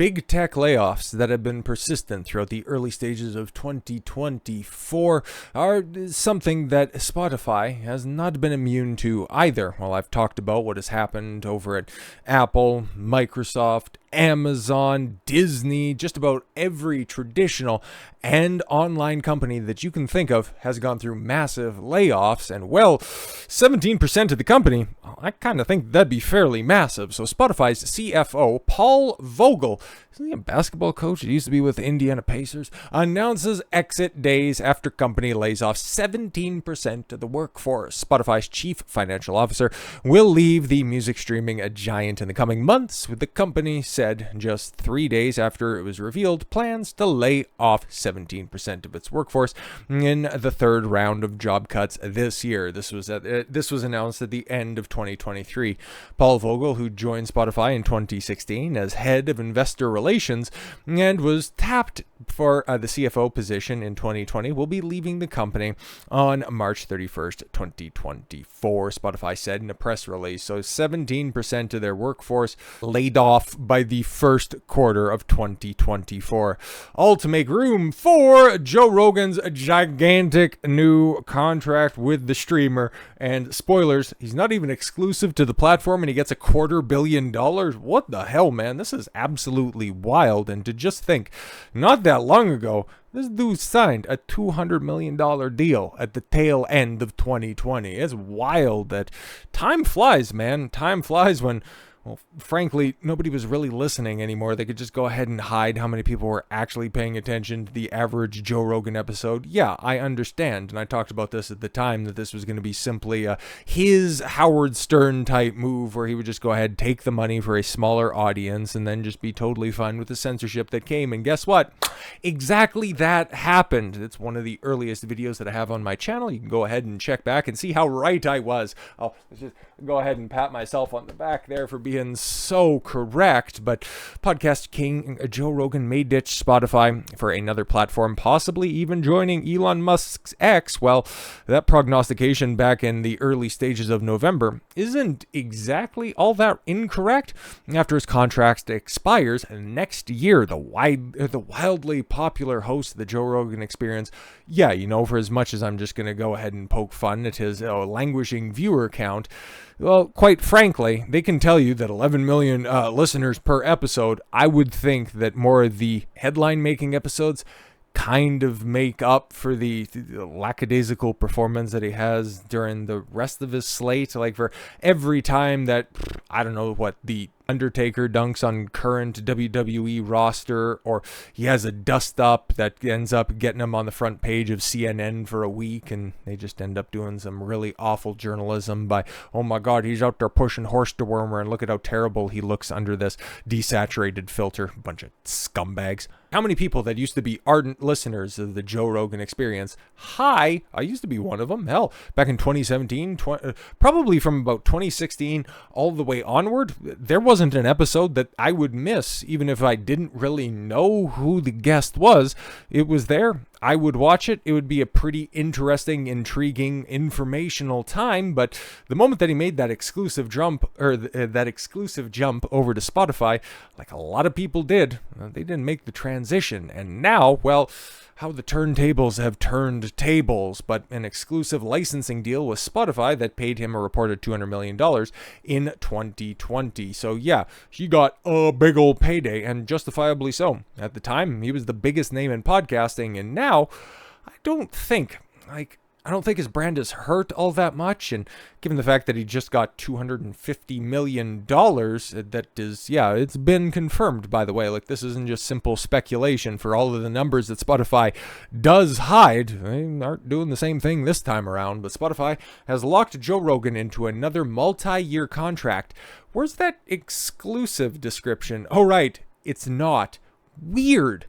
Big tech layoffs that have been persistent throughout the early stages of 2024 are something that Spotify has not been immune to either. While I've talked about what has happened over at Apple, Microsoft, Amazon, Disney, just about every traditional and online company that you can think of has gone through massive layoffs, and 17% of the company, I kind of think that'd be fairly massive. So Spotify's CFO, Paul Vogel, isn't he a basketball coach? He used to be with the Indiana Pacers, announces exit days after company lays off 17% of the workforce. Spotify's chief financial officer will leave the music streaming giant in the coming months, with the company said just 3 days after it was revealed plans to lay off 17% of its workforce in the third round of job cuts this year. This was announced at the end of 2023. Paul Vogel, who joined Spotify in 2016 as head of investor relations and was tapped for the CFO position in 2020, will be leaving the company on March 31st, 2024, Spotify said in a press release. So 17% of their workforce laid off by the first quarter of 2024, all to make room for Joe Rogan's gigantic new contract with the streamer. And spoilers, he's not even exclusive to the platform and he gets $250 million. What the hell, man? This is absolutely wild. And to just think, not that long ago, this dude signed a $200 million deal at the tail end of 2020. It's wild that time flies, man. Time flies when, well, frankly, nobody was really listening anymore. They could just go ahead and hide how many people were actually paying attention to the average Joe Rogan episode. Yeah, I understand. And I talked about this at the time, that this was going to be simply his Howard Stern type move where he would just go ahead, take the money for a smaller audience, and then just be totally fine with the censorship that came. And guess what? Exactly that happened. It's one of the earliest videos that I have on my channel. You can go ahead and check back and see how right I was. I'll just go ahead and pat myself on the back there for being so correct. But podcast king Joe Rogan may ditch Spotify for another platform, possibly even joining Elon Musk's X. Well, that prognostication back in the early stages of November isn't exactly all that incorrect. After his contract expires next year, the wildly popular host of the Joe Rogan Experience, yeah, for as much as I'm just going to go ahead and poke fun at his languishing viewer count, well, quite frankly, they can tell you that 11 million listeners per episode. I would think that more of the headline-making episodes kind of make up for the lackadaisical performance that he has during the rest of his slate. Like for every time that, I don't know what, the Undertaker dunks on current WWE roster, or he has a dust up that ends up getting him on the front page of CNN for a week, and they just end up doing some really awful journalism by, oh my god, he's out there pushing horse dewormer and look at how terrible he looks under this desaturated filter. Bunch of scumbags. How many people that used to be ardent listeners of the Joe Rogan Experience? Hi, I used to be one of them. Hell, back in 2017, probably from about 2016 all the way onward, there wasn't an episode that I would miss, even if I didn't really know who the guest was. It was there. I would watch it. It would be a pretty interesting, intriguing, informational time. But the moment that he made that exclusive jump, or that exclusive jump over to Spotify, like a lot of people did, they didn't make the transition. And now, well, how the turntables have turned tables, but an exclusive licensing deal with Spotify that paid him a reported $200 million in 2020. So yeah, he got a big old payday, and justifiably so. At the time, he was the biggest name in podcasting, and now I don't think his brand is hurt all that much. And given the fact that he just got $250 million, that is, yeah, it's been confirmed, by the way. Like, this isn't just simple speculation. For all of the numbers that Spotify does hide, they aren't doing the same thing this time around. But Spotify has locked Joe Rogan into another multi-year contract. Where's that exclusive description? Oh, right, it's not. Weird.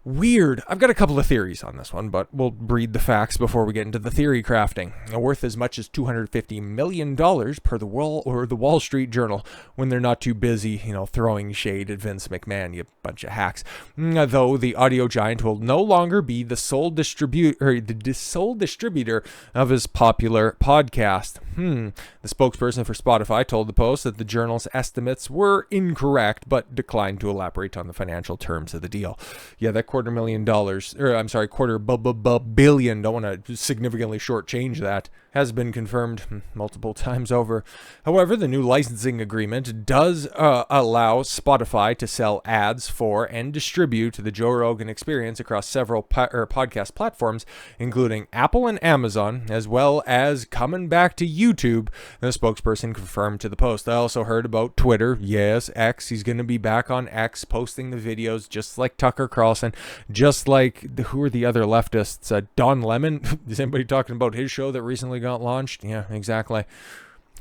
Weird. I've got a couple of theories on this one, but we'll read the facts before we get into the theory crafting. Worth as much as $250 million per the Wall Street Journal, when they're not too busy, throwing shade at Vince McMahon, you bunch of hacks. Though the audio giant will no longer be the sole distributor of his popular podcast. The spokesperson for Spotify told the Post that the Journal's estimates were incorrect, but declined to elaborate on the financial terms of the deal. Yeah, that $250 million, $250 billion, don't want to significantly shortchange that, has been confirmed multiple times over. However, the new licensing agreement does allow Spotify to sell ads for and distribute the Joe Rogan Experience across several podcast platforms, including Apple and Amazon, as well as coming back to YouTube. The spokesperson confirmed to the Post. I also heard about Twitter. Yes, X. He's going to be back on X, posting the videos, just like Tucker Carlson, just like who are the other leftists? Don Lemon. Is anybody talking about his show that recently got launched? Yeah, exactly.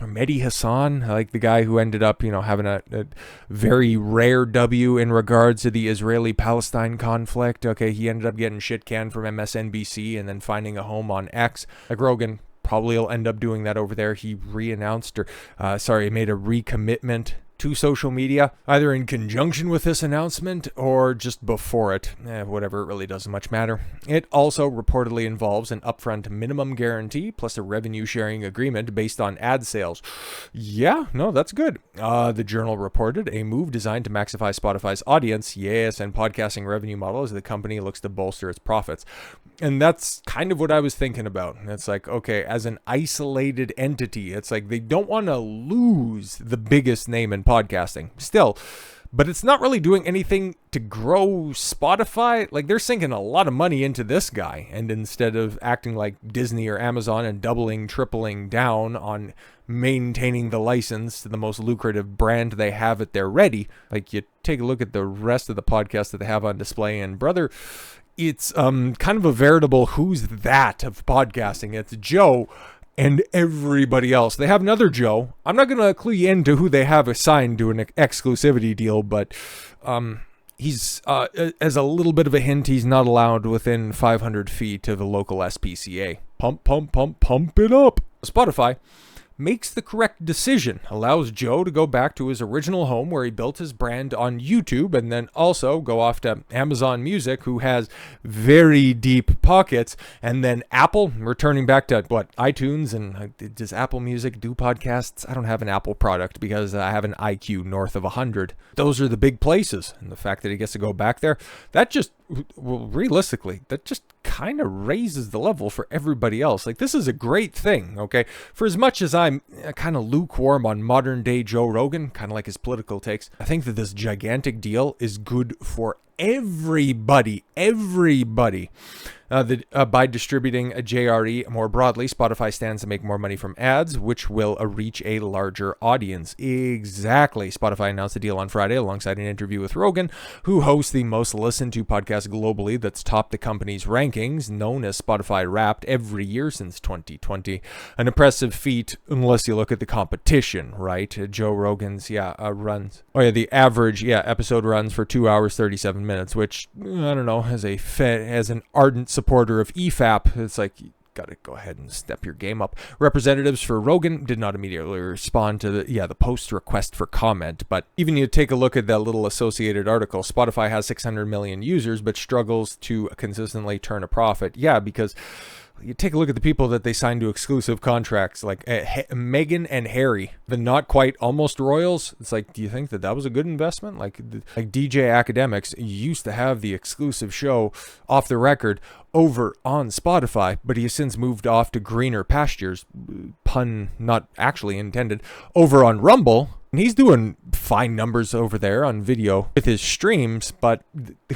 Or Mehdi Hassan, like the guy who ended up, having a very rare W in regards to the Israeli-Palestine conflict. Okay, he ended up getting shit canned from MSNBC and then finding a home on X. Like Rogan probably will end up doing that over there. He made a recommitment to social media, either in conjunction with this announcement or just before it. Whatever, it really doesn't much matter. It also reportedly involves an upfront minimum guarantee plus a revenue sharing agreement based on ad sales. Yeah, no, that's good. The Journal reported a move designed to maximize Spotify's audience, yes, and podcasting revenue model as the company looks to bolster its profits. And that's kind of what I was thinking about. It's like, okay, as an isolated entity, it's like they don't want to lose the biggest name in podcasting still, but it's not really doing anything to grow Spotify. Like, they're sinking a lot of money into this guy, and instead of acting like Disney or Amazon and tripling down on maintaining the license to the most lucrative brand they have at their ready, like, you take a look at the rest of the podcasts that they have on display, and brother, it's kind of a veritable who's that of podcasting. It's Joe and everybody else. They have another Joe. I'm not going to clue you into who they have assigned to an exclusivity deal, but he's, as a little bit of a hint, he's not allowed within 500 feet of the local SPCA. Pump it up. Spotify makes the correct decision, allows Joe to go back to his original home where he built his brand on YouTube, and then also go off to Amazon Music, who has very deep pockets, and then Apple, returning back to iTunes. And does Apple Music do podcasts? I don't have an Apple product because I have an IQ north of 100. Those are the big places, and the fact that he gets to go back there, that just, well, realistically, that just kind of raises the level for everybody else. Like, this is a great thing, okay? For as much as I'm kind of lukewarm on modern day Joe Rogan, kind of like his political takes, I think that this gigantic deal is good for everybody. By distributing a JRE more broadly, Spotify stands to make more money from ads, which will reach a larger audience. Exactly. Spotify announced the deal on Friday alongside an interview with Rogan, who hosts the most listened to podcast globally that's topped the company's rankings, known as Spotify Wrapped, every year since 2020. An impressive feat, unless you look at the competition, right? Joe Rogan's, runs. The average, episode runs for 2 hours, 37 minutes, which, I don't know, as an ardent supporter of EFAP, it's like, you gotta go ahead and step your game up. Representatives for Rogan did not immediately respond to the Post's request for comment, but even you take a look at that little associated article, Spotify has 600 million users, but struggles to consistently turn a profit. Yeah, because you take a look at the people that they signed to exclusive contracts, like Meghan and Harry, the not quite almost royals. It's like, do you think that was a good investment? Like DJ Academics used to have the exclusive show Off the Record over on Spotify, but he has since moved off to greener pastures, pun not actually intended, over on Rumble. And he's doing fine numbers over there on video with his streams, but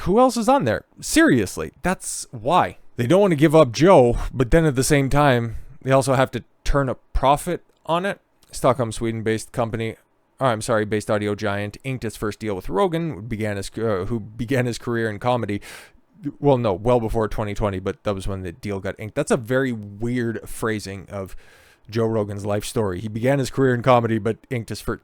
who else is on there? Seriously, that's why. They don't want to give up Joe, but then at the same time, they also have to turn a profit on it. Stockholm, Sweden-based based audio giant, inked its first deal with Rogan, who began his career in comedy. Well before 2020, but that was when the deal got inked. That's a very weird phrasing of Joe Rogan's life story. He began his career in comedy, but inked his first...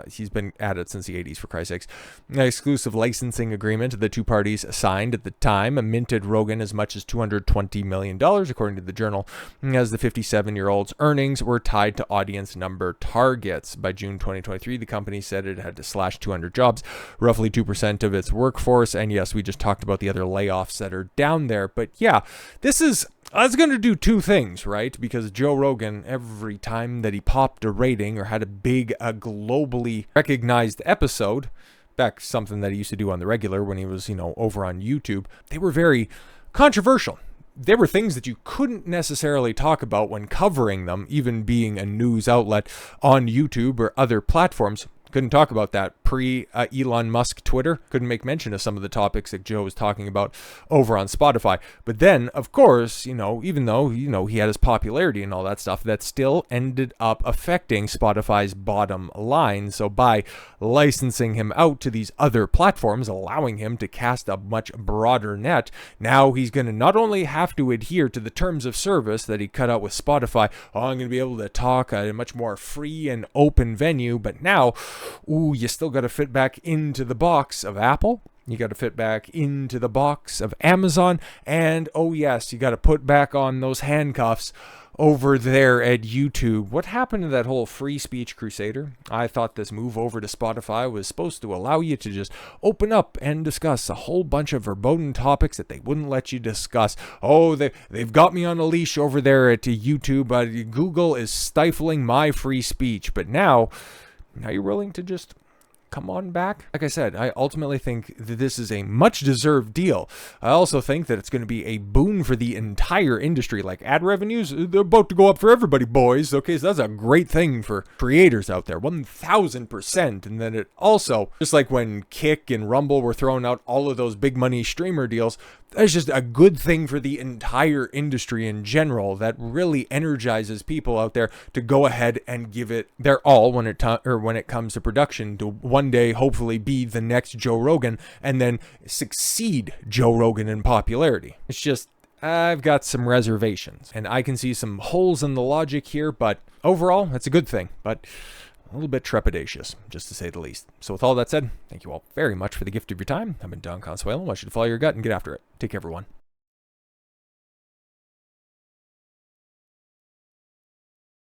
he's been at it since the 80s, for Christ's sakes. An exclusive licensing agreement the two parties signed at the time minted Rogan as much as $220 million, according to the Journal, as the 57-year-old's earnings were tied to audience number targets. By June 2023, the company said it had to slash 200 jobs, roughly 2% of its workforce. And yes, we just talked about the other layoffs that are down there. But yeah, this is... I was going to do two things, right? Because Joe Rogan, every time that he popped a rating or had a big, globally recognized episode, back something that he used to do on the regular when he was, over on YouTube, they were very controversial. They were things that you couldn't necessarily talk about when covering them, even being a news outlet on YouTube or other platforms. Couldn't talk about that pre-Elon Musk Twitter. Couldn't make mention of some of the topics that Joe was talking about over on Spotify. But then, of course, even though, he had his popularity and all that stuff, that still ended up affecting Spotify's bottom line. So by licensing him out to these other platforms, allowing him to cast a much broader net, now he's going to not only have to adhere to the terms of service that he cut out with Spotify, I'm going to be able to talk at a much more free and open venue, but now... you still got to fit back into the box of Apple. You got to fit back into the box of Amazon. And, oh yes, you got to put back on those handcuffs over there at YouTube. What happened to that whole free speech crusader? I thought this move over to Spotify was supposed to allow you to just open up and discuss a whole bunch of verboten topics that they wouldn't let you discuss. Oh, they've got me on a leash over there at YouTube. Google is stifling my free speech. But now you're willing to just come on back? Like I said, I ultimately think that this is a much deserved deal. I also think that it's going to be a boon for the entire industry. Like ad revenues, they're about to go up for everybody, boys. Okay, so that's a great thing for creators out there, 1000%. And then it also, just like when Kick and Rumble were throwing out all of those big money streamer deals, that's just a good thing for the entire industry in general that really energizes people out there to go ahead and give it their all when it comes to production, to one day hopefully be the next Joe Rogan and then succeed Joe Rogan in popularity. It's just, I've got some reservations and I can see some holes in the logic here, but overall, it's a good thing. But a little bit trepidatious, just to say the least. So with all that said, thank you all very much for the gift of your time. I've been Don Consuelo. I want you to follow your gut and get after it. Take care, everyone.